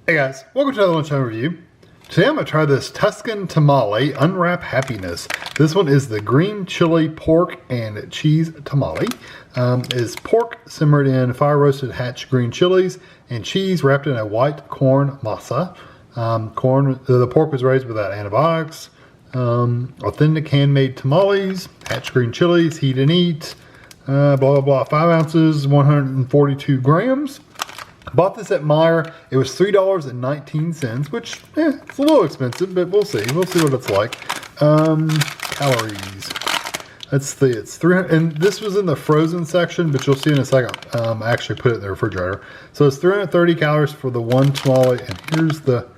Hey guys, welcome to another Lunchtime review. Today I'm going to try this Tucson Tamale Unwrap Happiness. This one is the green chili pork and cheese tamale. It's pork simmered in fire roasted hatch green chilies and cheese wrapped in a white corn masa. The pork was raised without antibiotics. Authentic handmade tamales, hatch green chilies, heat and eat, blah blah blah. 5 ounces, 142 grams. Bought this at Meijer. It was $3.19, which it's a little expensive, but we'll see. We'll see what it's like. Calories. It's 300, and this was in the frozen section, but you'll see in a second. I actually put it in the refrigerator. So it's 330 calories for the one tamale, and here's the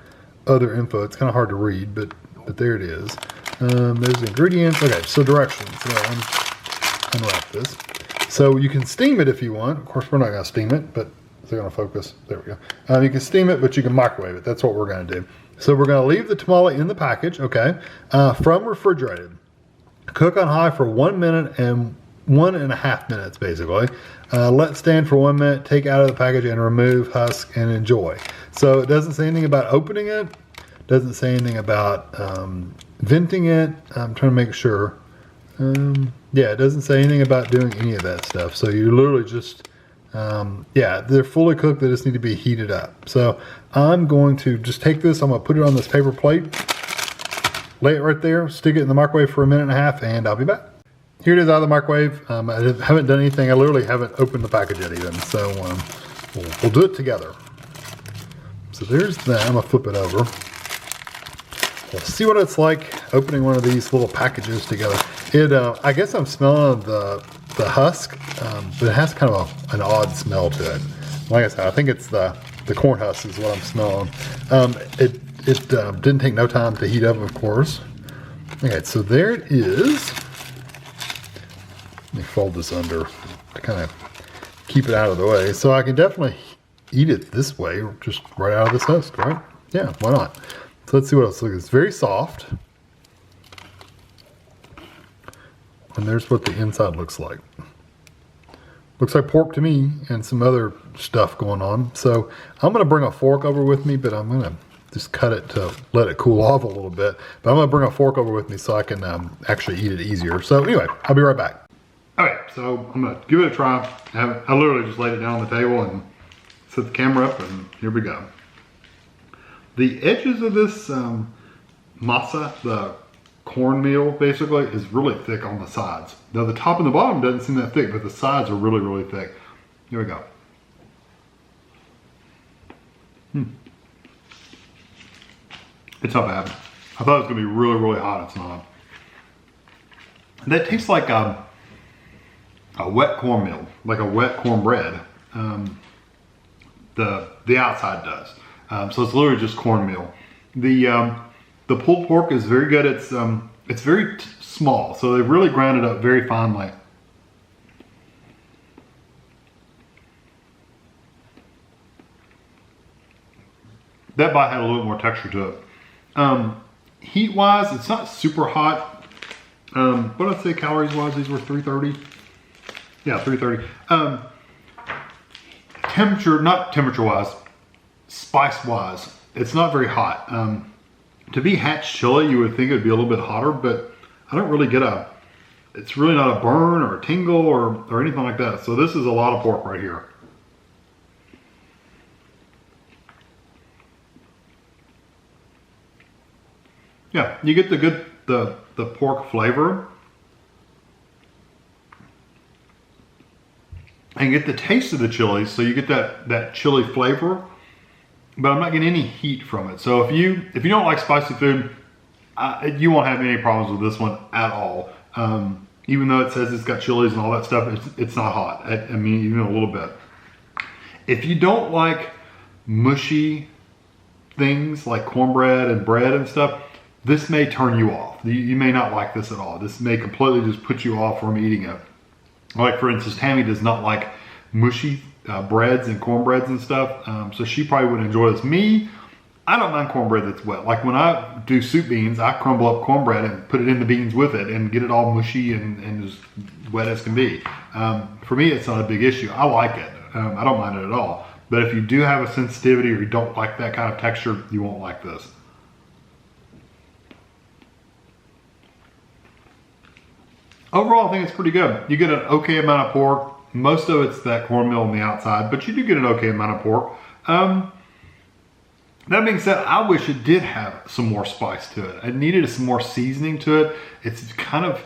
other info. It's kind of hard to read, but there it is. There's the ingredients. Okay, so directions. Unwrap this. So you can steam it if you want. Of course, we're not going to steam it, but they're going to focus. There we go. You can steam it, but you can microwave it. That's what we're going to do. So we're going to leave the tamale in the package, okay, from refrigerated. Cook on high for 1 minute and 1.5 minutes, basically. Let stand for 1 minute, take out of the package and remove husk and enjoy. So it doesn't say anything about opening it. Doesn't say anything about venting it. I'm trying to make sure. Yeah, it doesn't say anything about doing any of that stuff. So you literally just... yeah, they're fully cooked. They just need to be heated up. So I'm going to just take this. I'm going to put it on this paper plate, lay it right there, stick it in the microwave for 1.5 minutes, and I'll be back. Here it is out of the microwave. I haven't done anything. I literally haven't opened the package yet even. So we'll do it together. So there's that. I'm going to flip it over. We'll see what it's like opening one of these little packages together. I guess I'm smelling the husk, but it has kind of an odd smell to it. Like I said, I think it's the corn husk is what I'm smelling. It didn't take no time to heat up, of course. Okay, so there it is. Let me fold this under to kind of keep it out of the way. So I can definitely eat it this way, just right out of this husk, right? Yeah, why not? So let's see what else. Look, it's very soft. And there's what the inside looks like. Looks like pork to me and some other stuff going on. So I'm going to bring a fork over with me, but I'm going to just cut it to let it cool off a little bit. But I'm going to bring a fork over with me so I can actually eat it easier. So anyway, I'll be right back. Okay, so I'm going to give it a try. I literally just laid it down on the table and set the camera up, and here we go. The edges of this masa, the cornmeal basically, is really thick on the sides. Now the top and the bottom doesn't seem that thick, but the sides are really, really thick. Here we go. It's not bad. I thought it was gonna be really, really hot. It's not. That tastes like a wet cornmeal, like a wet cornbread. The outside does. So it's literally just cornmeal. The pulled pork is very good. It's very small, so they've really ground it up very finely. That bite had a little more texture to it. Heat-wise, it's not super hot. What did I say calories-wise? These were 330. Yeah, 330. Not temperature-wise, spice-wise, it's not very hot. To be hatch chili, you would think it would be a little bit hotter, but I don't really get it's really not a burn or a tingle or anything like that. So this is a lot of pork right here. Yeah, you get the pork flavor. And get the taste of the chili, so you get that chili flavor. But I'm not getting any heat from it. So if you don't like spicy food, you won't have any problems with this one at all. Even though it says it's got chilies and all that stuff, it's not hot. I mean, even a little bit. If you don't like mushy things like cornbread and bread and stuff, this may turn you off. You may not like this at all. This may completely just put you off from eating it. Like for instance, Tammy does not like mushy breads and cornbreads and stuff, so she probably wouldn't enjoy this. Me, I don't mind cornbread that's wet. Like when I do soup beans, I crumble up cornbread and put it in the beans with it and get it all mushy and as wet as can be. For me, it's not a big issue. I like it. I don't mind it at all. But if you do have a sensitivity or you don't like that kind of texture, you won't like this. Overall, I think it's pretty good. You get an okay amount of pork. Most of it's that cornmeal on the outside, but you do get an okay amount of pork. That being said, I wish it did have some more spice to it. It needed some more seasoning to it. It's kind of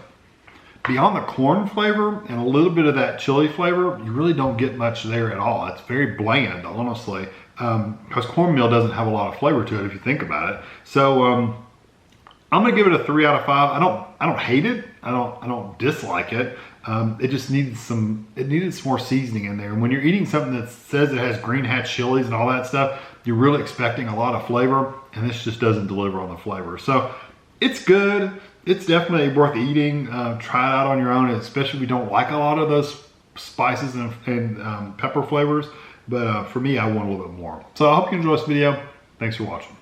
beyond the corn flavor and a little bit of that chili flavor. You really don't get much there at all. It's very bland, honestly, because cornmeal doesn't have a lot of flavor to it if you think about it. So I'm gonna give it a 3 out of 5. I don't hate it. I don't dislike it. It just needed some more seasoning in there. And when you're eating something that says it has green hat chilies and all that stuff, you're really expecting a lot of flavor, and this just doesn't deliver on the flavor. So it's good. It's definitely worth eating. Try it out on your own, especially if you don't like a lot of those spices and pepper flavors. But for me, I want a little bit more. So I hope you enjoy this video. Thanks for watching.